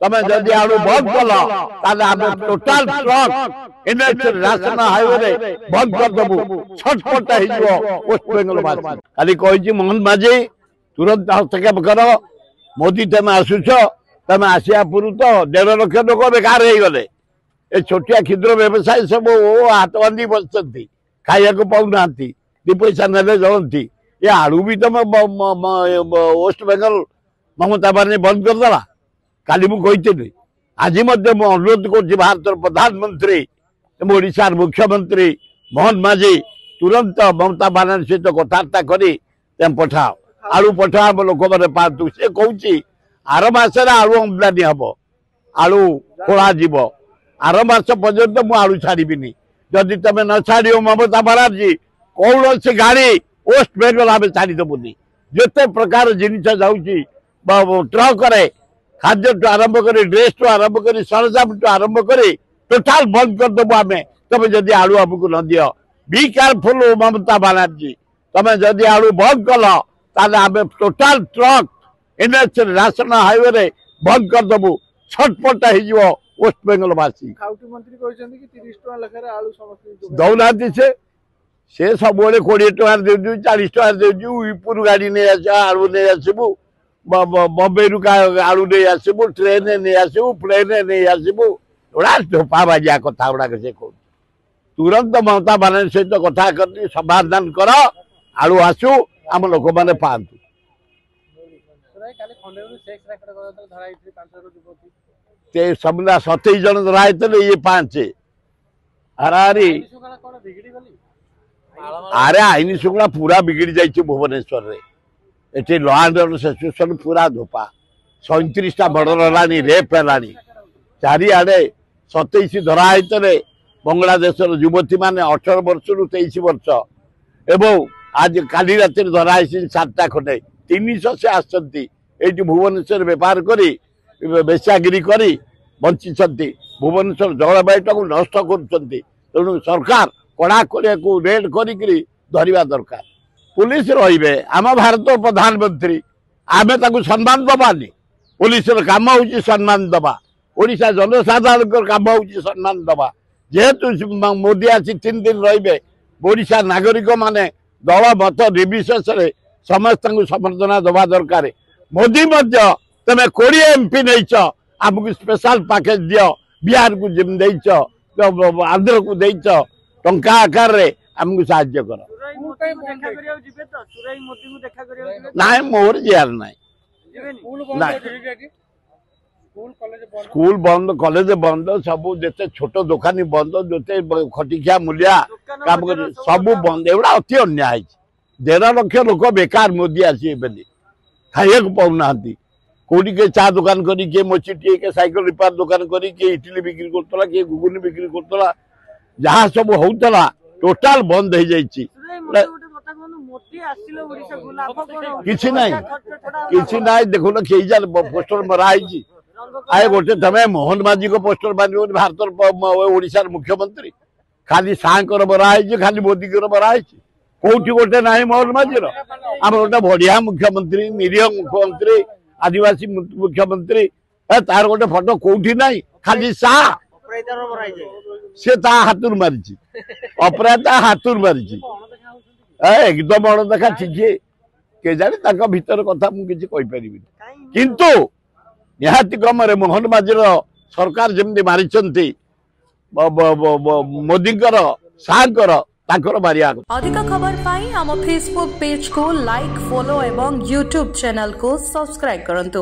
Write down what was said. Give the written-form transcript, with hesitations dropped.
तमें जदि आलू बंद कल total truck NH ration highway बंद कर देबू छटपट वेस्ट बेंगल खाली कही मोहन माझी तुरंत हस्तक्षेप कर मोदी तमें आसुच तमें आसिया पूर्व तो 1.5 लाख लोक बेकार हो गले ए छोटिया क्षुद्र व्यवसायी सब हाथ बांधी बसती खाया पाऊना 2 पैसा नेले जलती ये आलू भी तुम वेस्ट बेंगल ममता बानी बंद करदेला काली मुझे आज अनुरोध कर भारत प्रधानमंत्री ओडिशार मुख्यमंत्री मोहन माझी तुरंत ममता बानर्जी सहित कथबार्ता करी पठाओ आलू पठाओ लोक मैंने पातु सी कौची आर मसरे आलू आमदानी हम आलू खोला आर मस पर्यंत मु आलू छाड़बी जदि तुम न छाड़ ममता बानर्जी कौन से गाड़ी वेस्ट बेंगल आम छाड़देबुनि जिते प्रकार जिनस जाऊँगी ट्रक खाद्य टू आरंभ कर ड्रेस टू आरंभ कर सरंजाम टू आरंभ कर टोटाल बंद करदेबू आम तुम जदि आलू आमको न दियो बी केयरफुल ममता बानर्जी तुम जदि आलू बंद कल आम total truck NH ration highway बंद करदेबू छटपट हो वेस्ट बेंगल वासी दौना से सब 20 टଙ୍କା दे 40 टଙ୍କା दे विपुर गाड़ी नहीं आस आलू नहीं आसबू बम्बे रु आलू नहीं आसबू ट्रेन नहीं आसबू प्लेन नहीं आसबू गुड़ा धोपा बाजिया कथा गुड़ाक से कह तुरंत ममता बानर्जी सहित कथा कर समाधान कर आलू आसू आम लोक मैंने पातु सबला 27 जन धरा ये 5 हाराहारी अरे आईन श्रृंखला पूरा बिगड़ी जाइए भुवनेश्वर रे eighty law and order situation पूरा धोपा 37टा मर्डर है रेप है चारिआडे 27 धरा बांग्लादेश युवती मैंने 18 वर्ष रु 23 वर्ष एवं आज काली राति धरा 7टा खंडे 300 से आसती भुवनेश्वर बेपार करी बेचागिरी करी बंची भुवनेश्वर जलवायुटा को नष्ट कर सरकार कड़ाकड़िया को रेड करी धरवा दरकार पुलिस रे आम भारत प्रधानमंत्री आमे ताकू सम्मान दबानी पुलिस काम हूँ सम्मान दबा ओडिशा जनसाधारण काम हूँ सम्मान दबा जेहेतु मोदी आसी 3 दिन रे ओडिशा नागरिक माने दल मत निर्विशेष समस्त समर्थना दबा दरकार मोदी तुम 20 MP नहीं आमको स्पेशल पैकेज दियो बिहार को जिम देच आंध्र को देच टंका आकार आमको साहाय्य कर ना मोर जियार ना स्कूल बंद कॉलेज बंद सब जिते छोट दुकानी बंद जिते खटिखिया मूलिया काम कर सब बंद एगुड़ा अति अन्याय 1.5 लाख लोक बेकार मोदी आसी खाइया पाऊना कौटी के चा दुकान करी किए मोची के साइकिल रिपेयर दुकान करी किए इडली बिक्री करतला किए घुगुनी बिक्री करतला जहाँ सब होता टोटाल बंद हो जाइए किसी ना देखो ना कई जार पोस्टर मराई आए गोटे तमें मोहन माझी को पोस्टर बांध भारत ओडिशार मुख्यमंत्री खाली सागर मराई खाली मोदी को मराई कौटी गोटे ना मोहन माझीर आम गोटे बढ़िया मुख्यमंत्री निरीह मुख्यमंत्री आदिवासी मुख्यमंत्री तार गोटे फोटो कौटी ना खाली सा से हाथुर मारी अपराधा हाथुर मारी एकदम अणदेखा ठीक के जाने भीतर कथा मुझे कहीपरि किंतु निहाती क्रम मोहन माझीर सरकार जमी मारी मोदी सागर मारिया अधिक खबर पाई हम फेसबुक पेज को लाइक फॉलो एवं यूट्यूब चैनल को सब्सक्राइब करंतु।